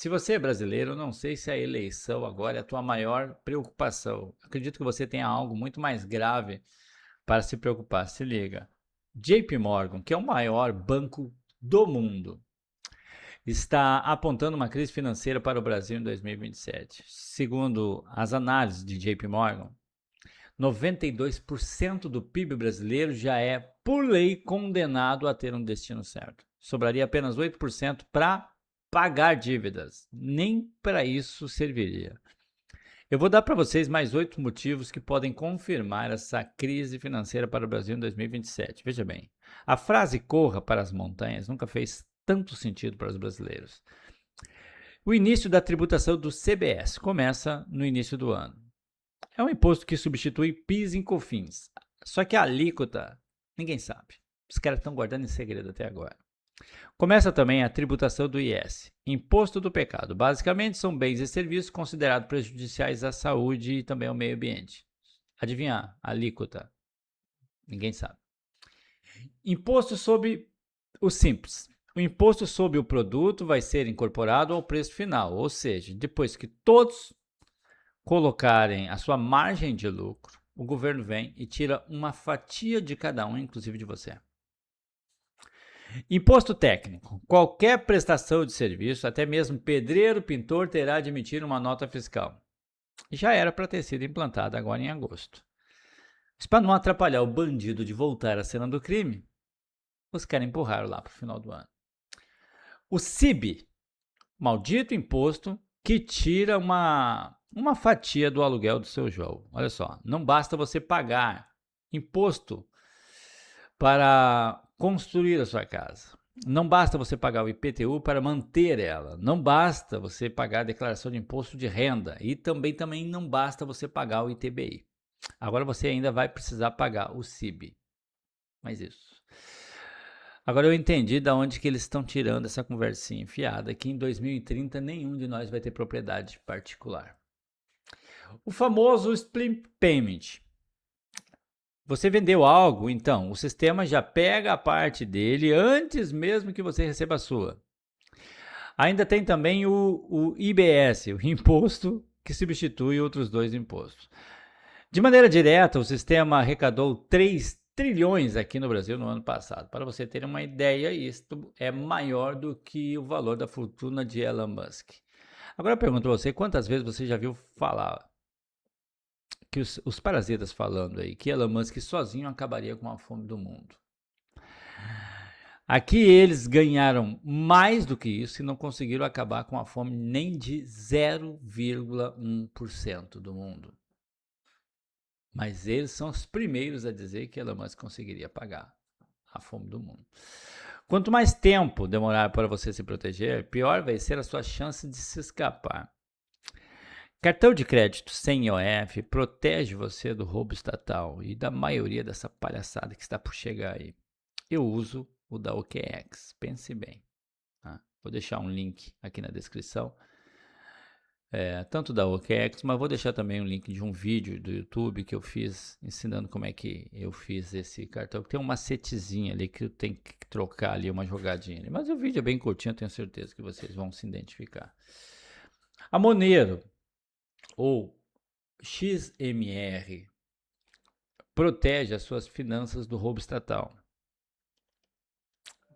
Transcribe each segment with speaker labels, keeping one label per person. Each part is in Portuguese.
Speaker 1: Se você é brasileiro, eu não sei se a eleição agora é a tua maior preocupação. Acredito que você tenha algo muito mais grave para se preocupar. Se liga. JP Morgan, que é o maior banco do mundo, está apontando uma crise financeira para o Brasil em 2027. Segundo as análises de JP Morgan, 92% do PIB brasileiro já é, por lei, condenado a ter um destino certo. Sobraria apenas 8% para pagar dívidas. Nem para isso serviria. Eu vou dar para vocês mais 8 motivos que podem confirmar essa crise financeira para o Brasil em 2027. Veja bem, a frase corra para as montanhas nunca fez tanto sentido para os brasileiros. O início da tributação do CBS começa no início do ano. É um imposto que substitui PIS e COFINS. Só que a alíquota, ninguém sabe. Os caras estão guardando em segredo até agora. Começa também a tributação do IS, Imposto do Pecado. Basicamente, são bens e serviços considerados prejudiciais à saúde e também ao meio ambiente. Adivinhar, a alíquota, ninguém sabe. Imposto sobre o Simples. O imposto sobre o produto vai ser incorporado ao preço final, ou seja, depois que todos colocarem a sua margem de lucro, o governo vem e tira uma fatia de cada um, inclusive de você. Imposto técnico. Qualquer prestação de serviço, até mesmo pedreiro, pintor, terá de emitir uma nota fiscal. Já era para ter sido implantada agora em agosto. Mas para não atrapalhar o bandido de voltar à cena do crime, os caras empurraram lá para o final do ano. O CIB, maldito imposto que tira uma fatia do aluguel do seu jogo. Olha só, não basta você pagar imposto para construir a sua casa. Não basta você pagar o IPTU para manter ela. Não basta você pagar a declaração de imposto de renda. E também não basta você pagar o ITBI. Agora você ainda vai precisar pagar o CIB. Mas isso. Agora eu entendi de onde que eles estão tirando essa conversinha enfiada, que em 2030 nenhum de nós vai ter propriedade particular. O famoso split payment. Você vendeu algo, então o sistema já pega a parte dele antes mesmo que você receba a sua. Ainda tem também o IBS, o imposto que substitui outros dois impostos. De maneira direta, o sistema arrecadou 3 trilhões aqui no Brasil no ano passado. Para você ter uma ideia, isto é maior do que o valor da fortuna de Elon Musk. Agora eu pergunto a você, quantas vezes você já viu falar que os parasitas falando aí que Elon Musk sozinho acabaria com a fome do mundo? Aqui eles ganharam mais do que isso e não conseguiram acabar com a fome nem de 0,1% do mundo. Mas eles são os primeiros a dizer que Elon Musk conseguiria pagar a fome do mundo. Quanto mais tempo demorar para você se proteger, pior vai ser a sua chance de se escapar. Cartão de crédito sem IOF protege você do roubo estatal e da maioria dessa palhaçada que está por chegar aí. Eu uso o da OKEx, pense bem. Tá? Vou deixar um link aqui na descrição, tanto da OKEx, mas vou deixar também um link de um vídeo do YouTube que eu fiz ensinando como é que eu fiz esse cartão. Tem um macetezinho ali que eu tenho que trocar ali, uma jogadinha ali. Mas o vídeo é bem curtinho, eu tenho certeza que vocês vão se identificar. A Monero, ou XMR, protege as suas finanças do roubo estatal.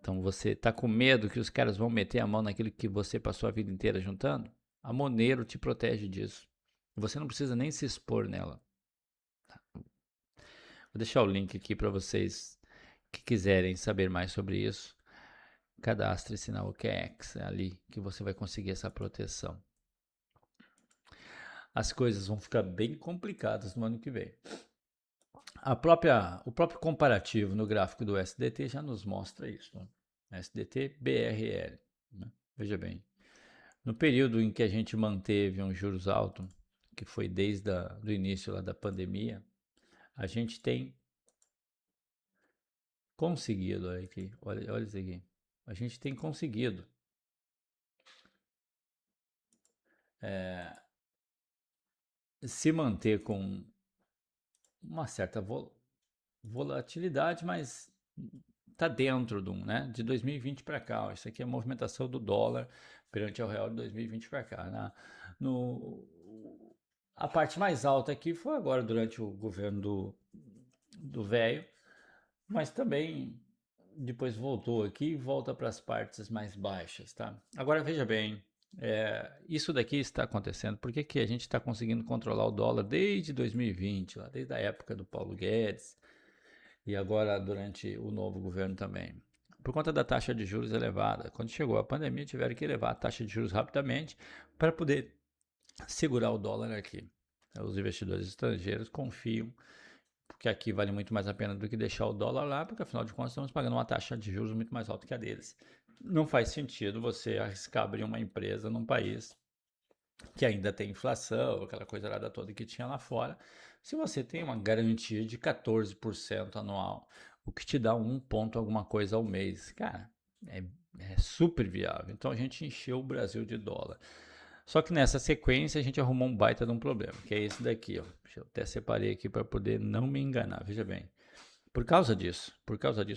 Speaker 1: Então você está com medo que os caras vão meter a mão naquilo que você passou a vida inteira juntando? A Monero te protege disso. Você não precisa nem se expor nela. Vou deixar o link aqui para vocês que quiserem saber mais sobre isso. Cadastre-se na OKEx, é ali que você vai conseguir essa proteção. As coisas vão ficar bem complicadas no ano que vem. O próprio comparativo no gráfico do SDT já nos mostra isso. Né? SDT BRL. Né? Veja bem, no período em que a gente manteve um juros alto, que foi desde o início lá da pandemia, a gente tem conseguido, olha aqui, olha isso aqui, a gente tem conseguido se manter com uma certa volatilidade, mas tá dentro de 2020 para cá. Ó, isso aqui é a movimentação do dólar perante ao real de 2020 para cá. No, a parte mais alta aqui foi agora durante o governo do velho, mas também depois voltou aqui e volta para as partes mais baixas, tá? Agora veja bem, isso daqui está acontecendo porque que a gente está conseguindo controlar o dólar desde 2020, lá, desde a época do Paulo Guedes e agora durante o novo governo também. Por conta da taxa de juros elevada. Quando chegou a pandemia, tiveram que elevar a taxa de juros rapidamente para poder segurar o dólar aqui. Os investidores estrangeiros confiam porque aqui vale muito mais a pena do que deixar o dólar lá, porque afinal de contas estamos pagando uma taxa de juros muito mais alta que a deles. Não faz sentido você arriscar abrir uma empresa num país que ainda tem inflação, aquela coisa lá toda que tinha lá fora, se você tem uma garantia de 14% anual, o que te dá 1 ponto alguma coisa ao mês, cara, é, é super viável. Então a gente encheu o Brasil de dólar. Só que nessa sequência a gente arrumou um baita de um problema, que é esse daqui, ó. Eu até separei aqui para poder não me enganar, veja bem. Por causa disso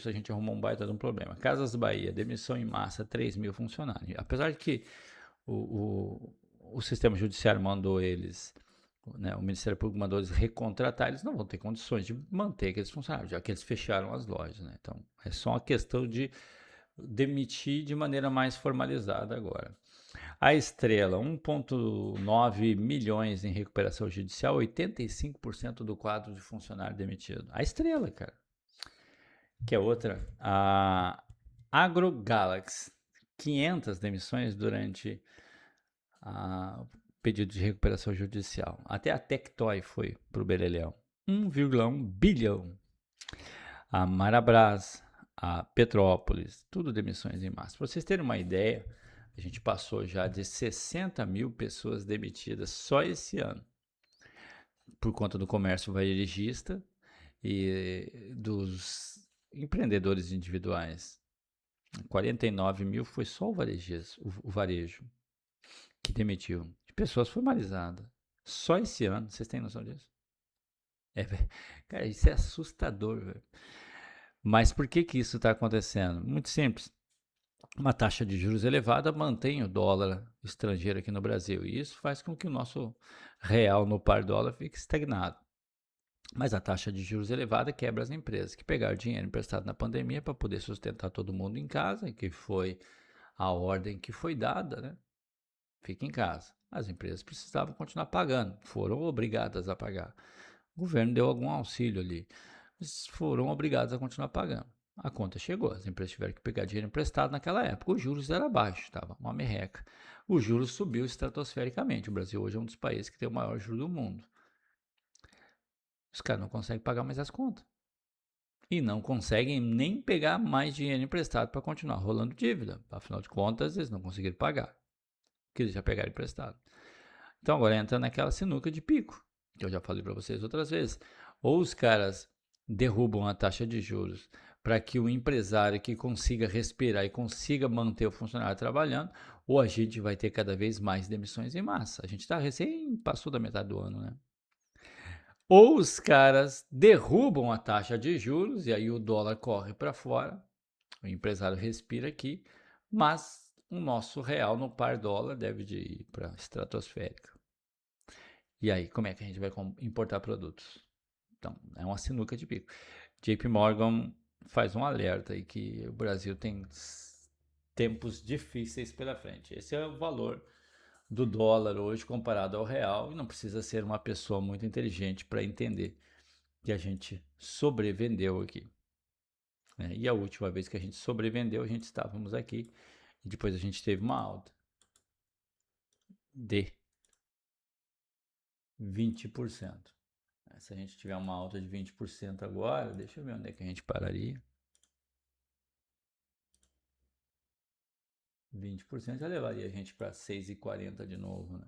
Speaker 1: a gente arrumou um baita de um problema. Casas Bahia, demissão em massa, 3 mil funcionários. Apesar de que o sistema judiciário mandou eles, né, o Ministério Público mandou eles recontratar, eles não vão ter condições de manter aqueles funcionários, já que eles fecharam as lojas, né? Então é só uma questão de demitir de maneira mais formalizada agora. A Estrela, 1,9 milhões em recuperação judicial, 85% do quadro de funcionário demitido. A Estrela, cara. Que é outra. A AgroGalaxy, 500 demissões durante o pedido de recuperação judicial. Até a Tectoy foi para o Beleléu. 1,1 bilhão. A Marabras, a Petrópolis, tudo demissões em massa. Para vocês terem uma ideia, a gente passou já de 60 mil pessoas demitidas só esse ano, por conta do comércio varejista e dos empreendedores individuais. 49 mil foi só o varejo que demitiu. De pessoas formalizadas. Só esse ano, vocês têm noção disso? Cara, isso é assustador, velho. Mas por que isso está acontecendo? Muito simples. Uma taxa de juros elevada mantém o dólar estrangeiro aqui no Brasil. E isso faz com que o nosso real no par dólar fique estagnado. Mas a taxa de juros elevada quebra as empresas que pegaram dinheiro emprestado na pandemia para poder sustentar todo mundo em casa, que foi a ordem que foi dada, né? Fica em casa. As empresas precisavam continuar pagando, foram obrigadas a pagar. O governo deu algum auxílio ali, mas foram obrigadas a continuar pagando. A conta chegou, as empresas tiveram que pegar dinheiro emprestado naquela época. Os juros eram baixos, estava uma merreca. O juros subiu estratosfericamente. O Brasil hoje é um dos países que tem o maior juro do mundo. Os caras não conseguem pagar mais as contas. E não conseguem nem pegar mais dinheiro emprestado para continuar rolando dívida. Afinal de contas, eles não conseguiram pagar, que eles já pegaram emprestado. Então agora entra naquela sinuca de pico, que eu já falei para vocês outras vezes. Ou os caras derrubam a taxa de juros para que o empresário que consiga respirar e consiga manter o funcionário trabalhando, ou a gente vai ter cada vez mais demissões em massa. A gente está recém passou da metade do ano, né? Ou os caras derrubam a taxa de juros e aí o dólar corre para fora, o empresário respira aqui, mas o nosso real no par dólar deve de ir para estratosférica. E aí, como é que a gente vai importar produtos? Então, é uma sinuca de bico. JP Morgan faz um alerta aí que o Brasil tem tempos difíceis pela frente. Esse é o valor do dólar hoje comparado ao real e não precisa ser uma pessoa muito inteligente para entender que a gente sobrevendeu aqui. Né? E a última vez que a gente sobrevendeu, a gente estávamos aqui e depois a gente teve uma alta de 20%. Se a gente tiver uma alta de 20% agora, deixa eu ver onde é que a gente pararia. 20% já levaria a gente para 6,40 de novo, né?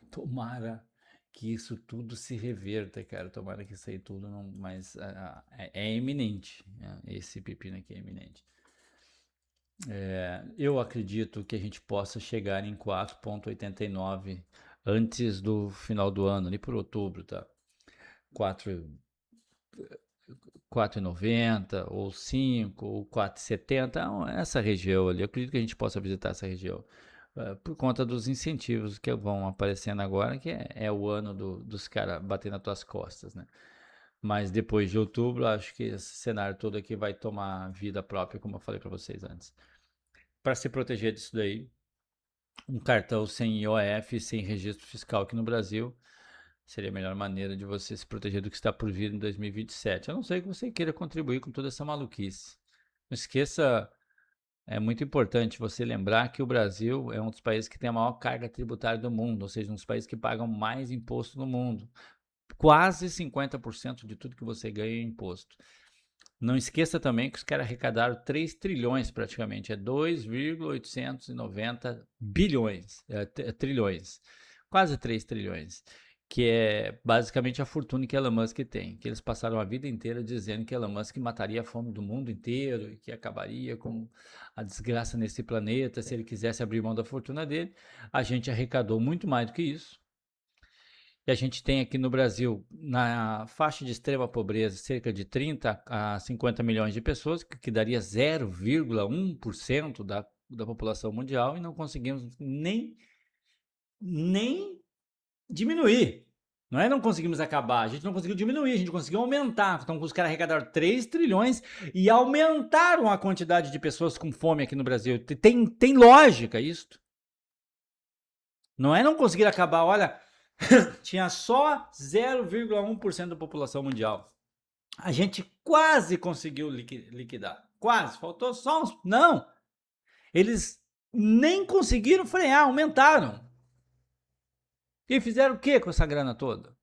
Speaker 1: Tomara que isso tudo se reverta, cara. Tomara que isso aí tudo não. Mas é iminente. Né? Esse pepino aqui é iminente. Eu acredito que a gente possa chegar em 4,89 antes do final do ano, ali por outubro, tá? 4, 4,90 ou 5 ou 4,70, essa região ali. Eu acredito que a gente possa visitar essa região por conta dos incentivos que vão aparecendo agora, que é o ano dos caras batendo nas tuas costas, né? Mas depois de outubro, acho que esse cenário todo aqui vai tomar vida própria, como eu falei para vocês antes. Para se proteger disso daí, um cartão sem IOF, sem registro fiscal aqui no Brasil, seria a melhor maneira de você se proteger do que está por vir em 2027. A não ser que você queira contribuir com toda essa maluquice. Não esqueça, é muito importante você lembrar que o Brasil é um dos países que tem a maior carga tributária do mundo, ou seja, um dos países que pagam mais imposto no mundo. Quase 50% de tudo que você ganha é imposto. Não esqueça também que os caras arrecadaram 3 trilhões praticamente, é 2,890 bilhões, trilhões, quase 3 trilhões, que é basicamente a fortuna que Elon Musk tem, que eles passaram a vida inteira dizendo que Elon Musk mataria a fome do mundo inteiro e que acabaria com a desgraça nesse planeta se ele quisesse abrir mão da fortuna dele. A gente arrecadou muito mais do que isso. E a gente tem aqui no Brasil, na faixa de extrema pobreza, cerca de 30 a 50 milhões de pessoas, que daria 0,1% da população mundial, e não conseguimos nem diminuir. Não é não conseguimos acabar, a gente não conseguiu diminuir, a gente conseguiu aumentar. Então os caras arrecadaram 3 trilhões e aumentaram a quantidade de pessoas com fome aqui no Brasil. Tem lógica isso. Não é não conseguir acabar, olha, tinha só 0,1% da população mundial. A gente quase conseguiu liquidar. Quase. Faltou só uns. Não! Eles nem conseguiram frear, aumentaram. E fizeram o que com essa grana toda?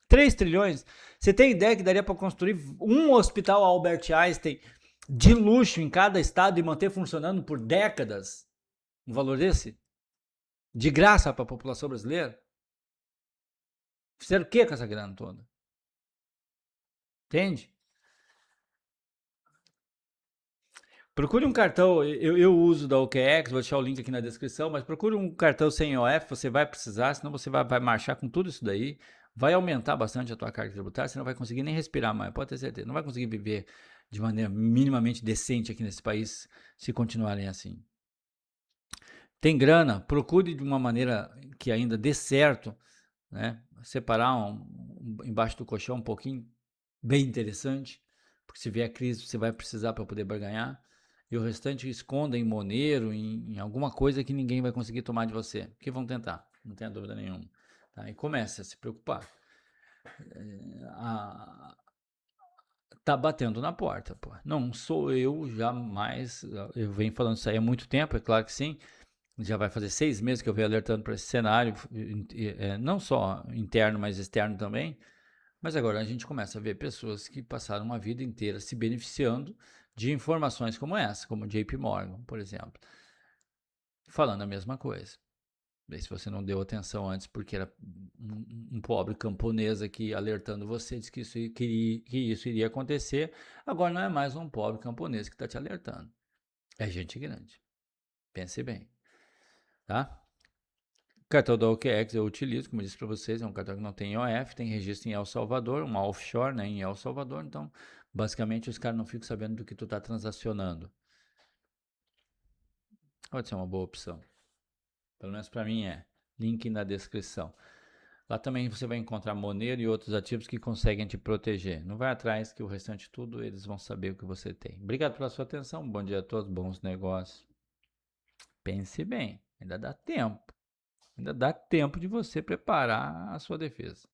Speaker 1: 3 trilhões? Você tem ideia que daria para construir um hospital Albert Einstein de luxo em cada estado e manter funcionando por décadas? Um valor desse? De graça para a população brasileira? Fizeram o que com essa grana toda? Entende? Procure um cartão, eu uso da OKEx, vou deixar o link aqui na descrição, mas procure um cartão sem IOF, você vai precisar, senão você vai marchar com tudo isso daí, vai aumentar bastante a tua carga tributária, você não vai conseguir nem respirar mais, pode ter certeza, não vai conseguir viver de maneira minimamente decente aqui nesse país se continuarem assim. Tem grana, procure de uma maneira que ainda dê certo, né? Separar embaixo do colchão um pouquinho, bem interessante, porque se vier crise você vai precisar para poder barganhar, e o restante esconda em Monero, em alguma coisa que ninguém vai conseguir tomar de você, que vão tentar, não tenha dúvida nenhuma. Tá? E comece a se preocupar. Tá batendo na porta, pô. Não sou eu jamais, eu venho falando isso aí há muito tempo, é claro que sim, já vai fazer 6 meses que eu venho alertando para esse cenário, não só interno, mas externo também. Mas agora a gente começa a ver pessoas que passaram uma vida inteira se beneficiando de informações como essa, como JP Morgan, por exemplo, falando a mesma coisa. Daí, se você não deu atenção antes porque era um pobre camponês aqui alertando você, disse que isso iria acontecer, agora não é mais um pobre camponês que está te alertando. É gente grande. Pense bem. Tá? O cartão da OKEx eu utilizo, como eu disse para vocês, é um cartão que não tem IOF, tem registro em El Salvador, uma offshore, né, em El Salvador, então basicamente os caras não ficam sabendo do que tu está transacionando. Pode ser uma boa opção. Pelo menos para mim é. Link na descrição. Lá também você vai encontrar Monero e outros ativos que conseguem te proteger. Não vai atrás que o restante tudo eles vão saber o que você tem. Obrigado pela sua atenção. Bom dia a todos, bons negócios. Pense bem, ainda dá tempo. Ainda dá tempo de você preparar a sua defesa.